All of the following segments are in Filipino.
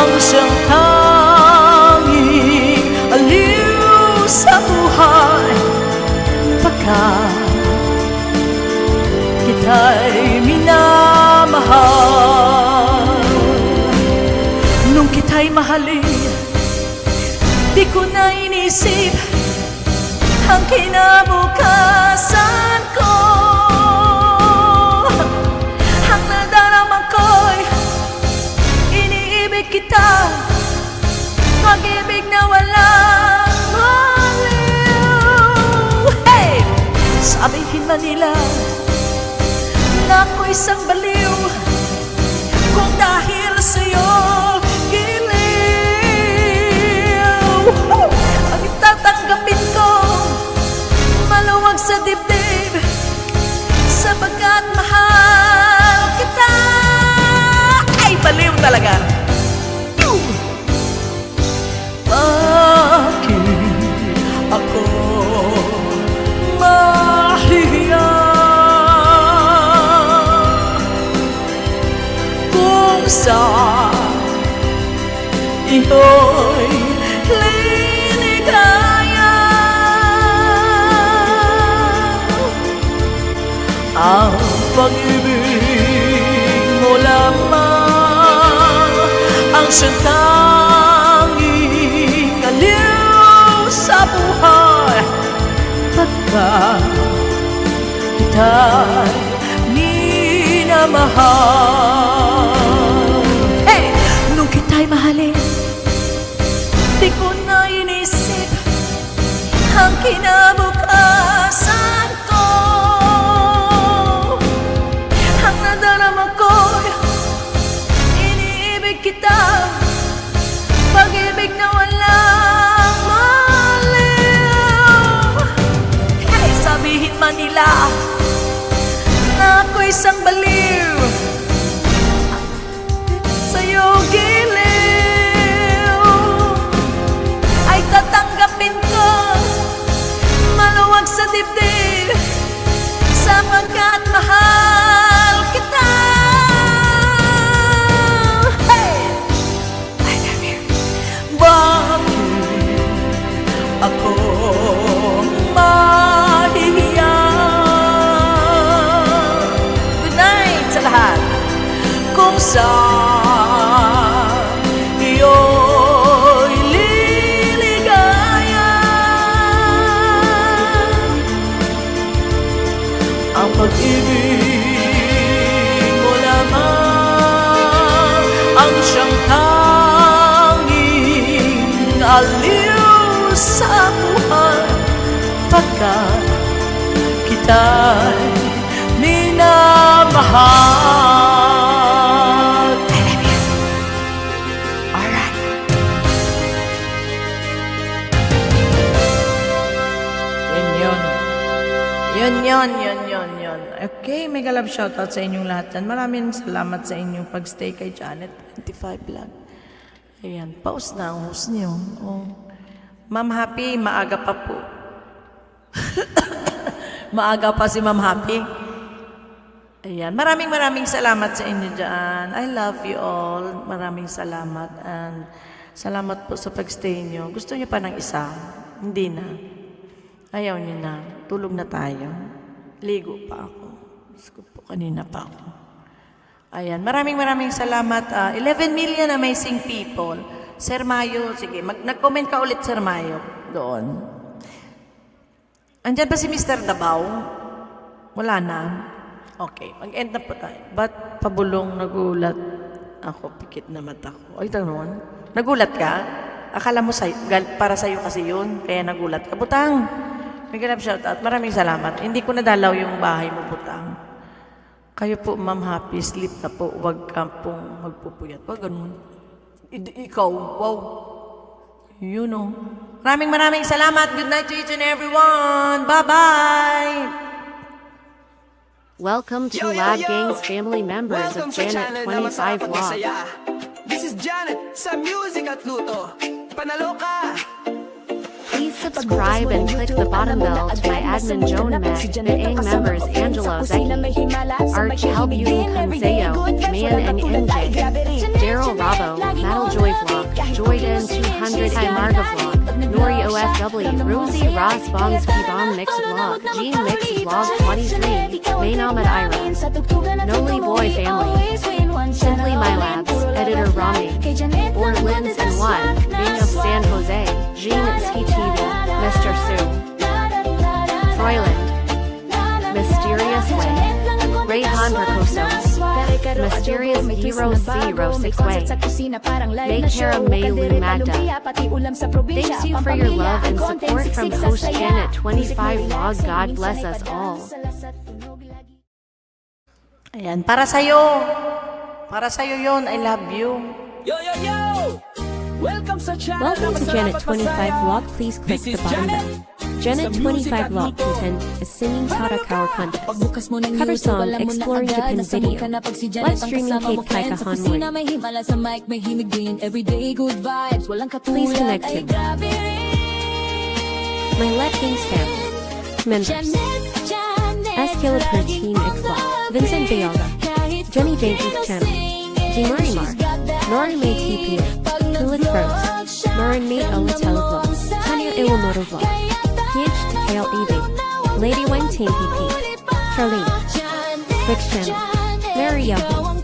ang siyang tanging aliw sa buhay. Pagkat kita'y minamahal. Nung kita'y mahalin, di ko na inisip ang kinabukasan ko. Ang nadarama ko'y iniibig kita, pag-ibig na walang aliw. Hey! Sabihin man nila na ako'y isang baliw, kung dahil sa'yo giliw. Ang tatanggapin ko, maluwag sa dibdib, sapagkat mahal kita. Ay, baliw talaga. Bakit ako mahihiya kung sa iyo'y liligaya? Ang pag-ibig mo lamang ang siyang tanging aliw sa buhay. Pagkat kita'y minamahal. Hey! Nung kita'y mahalin, di ko na inisip ang kinabukasan ko. Ang nadarama ko'y iniibig kita, pag-ibig na walang maliw. Hey! Sabihin man nila na ako'y isang baliw, sa'yo giliw, ay tatanggapin ko, maluwag sa dibdib, sapagkat mahal kita. Hey! I love you. Bakit ako mahihiya? Good night sa lahat. Kung sa iyo'y liligaya, ang pag-ibig mo lamang ang siyang tanging aliw sa buhay. Pagkat kita'y minamahal. I love you. Alright. Yun. Okay, mega love shoutout sa inyong lahat dyan. Maraming salamat sa inyong pagstay kay Janet 25 Vlog. Ayan, pause na ang host niyo. Oh. Ma'am Happy, maaga pa po. Maaga pa si Ma'am Happy. Ayan, maraming salamat sa inyo dyan. I love you all. Maraming salamat. And salamat po sa pagstay nyo. Gusto nyo pa ng isa? Hindi na. Ayaw nyo na. Tulog na tayo. Ligo pa ako. Gusto po, kanina pa ako. Ayan, maraming salamat. 11 million amazing people. Sir Mayo, sige, nag-comment ka ulit, Sir Mayo, doon. Andyan ba si Mr. Dabaw? Wala na. Okay, mag-end na po tayo. Ba't pabulong nagulat ako, pikit na mata ko? Ay, tanong. Nagulat ka? Akala mo para sa'yo kasi yun, kaya nagulat ka. Butang, may ganap shoutout. Maraming salamat. Hindi ko nadalaw yung bahay mo, Butang. Kayo po, Ma'am Happy, sleep na po. Huwag ka pong magpupuyat. Huwag ganun. Ikaw, wow. You know. Maraming salamat. Good night to each and everyone. Bye-bye. Welcome to Lab Gang's family members of Janet 25 Vlog. This is Janet sa Music at Luto. Panalo ka! Please subscribe and click the bottom bell to my admin Jonah Mac, Being members Angelo Zeki, Arch Help Beauty Hanseo, Man and NJ, Daryl Rabo, Metal Joy Joyden 200 Hi Marga Vlog, Nori OFW, Rosie Ross Bongs Kibong Mix Vlog, Jean Mix Vlog 23, Main Ahmed Ira, Noli Boy Family, Simply My Labs, Editor Rami, Or Lins and One, Bing of San Jose, Jean Ski TV, Mr. Sue, Froyland, Mysterious Way, Rayhan Percoso, Mysterious Hero 06 Way, Maycara Maylu Magda. Thanks you for your love and support from host Janet 25 Vlog. God bless us all. Ayan, para sa'yo. Para sa'yo yun. I love you. Yo, yo, yo! Welcome sa channel Welcome to na Janet 25 Vlog. Please click This the is button Janet. bell. Janet 25 Vlog content is singing Tara Cower contest. Pagbukas mo ng Cover YouTube, song alam mo na exploring agad, Japan nasa mood video. ka na pag si Janet Live ang streaming kasama mo, Kate Kai friend. Sa Kahanmoy. kusina may himala, sa mic may himig din. Everyday good vibes, walang Please katulad. connect Ay him. grabe rin. My Let Kings family. Members. Janet, Janet, S. Caleb her laging team on X Vlog. love Vincent it. Villada. Kahit Jenny kung Jenkins sino channel. singing, G. Marimar. she's got that Nori May feeling. TPA. Pag Tulit nag-vlog Rose. siya, Marin May Alitala Vlog. ramdam mo ang Tanya saya. Iwamoto Vlog. Kaya PH to Kale EV. Lady Wang Ting PP. Charlene. Fix Channel. Mary Yahoo.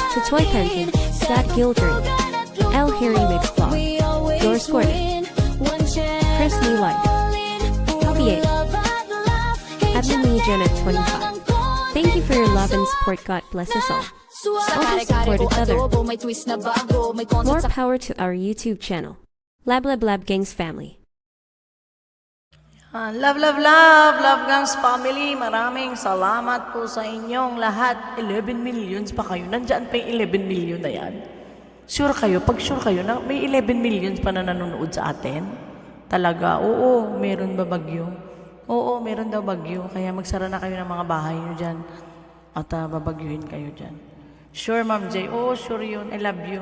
Chatoy Penton. Stat Gildred. L. Harry Mix Vlog. Doris Gordon. Chris Lee Life. Puppy 8. Admin Lee Janet 25. Thank you for your love and support. God bless us all. Also support each other. More power to our YouTube channel. Lab Lab Lab Gangs family. Love, love, love, love Gangs family. Maraming salamat po sa inyong lahat. 11 millions pa kayo. Nandyan pa yung 11 million na yan. Sure kayo? Pag sure kayo na may 11 millions pa na nanonood sa atin? Talaga? Oo, meron ba bagyo? Oo, meron daw bagyo. Kaya magsara na kayo ng mga bahay nyo dyan. At babagyuhin kayo dyan. Sure, Ma'am J. Oo, sure yun. I love you.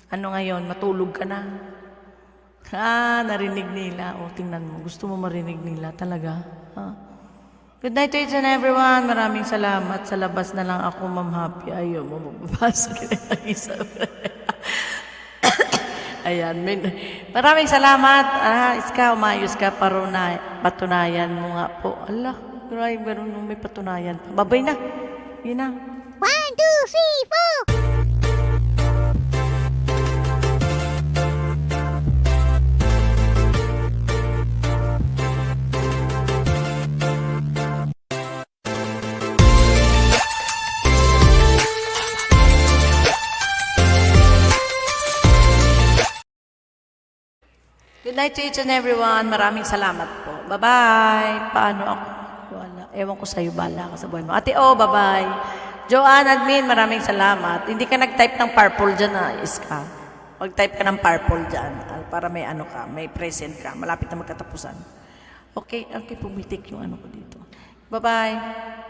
Ano ngayon? Matulog ka na? Narinig nila. O, tingnan mo. Gusto mo marinig nila. Talaga. Good night to each and everyone. Maraming salamat. Sa labas na lang ako, Ma'am Happy. Ayaw mo, mababasag na yung isa. Ayan. Maraming salamat. Iska, umayos ka. Patunayan mo nga po. Allah, grabe, meron may patunayan pa. Babay na. Yun na. 1, 2, 3, 4. Good night to each and everyone. Maraming salamat po. Bye-bye. Paano ako? Wala. Ewan ko sa'yo, bala ka sa buhay mo. Ate O, bye-bye. Joanne Admin, maraming salamat. Hindi ka nag-type ng purple dyan Iska. Mag-type ka ng purple dyan para may ano ka, may present ka. Malapit na magkatapusan. Okay, pumitik yung ano ko dito. Bye-bye.